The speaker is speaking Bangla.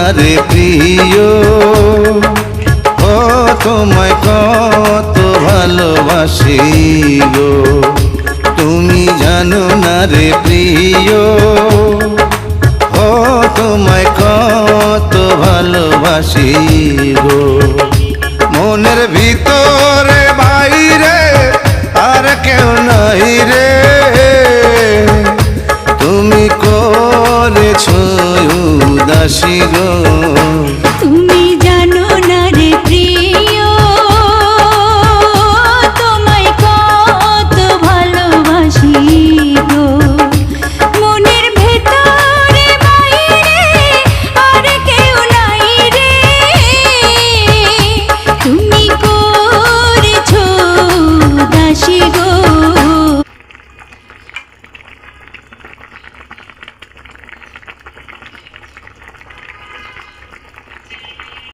না রে প্রিয়, ও তোমায় কত ভালোবাসি গো। তুমি জানো না রে প্রিয়, ও তোমায় কত ভালোবাসি গো। মনের ভিতরে বাইরে আর কেউ নাই রে, তুমি করেছ উদাসী গো।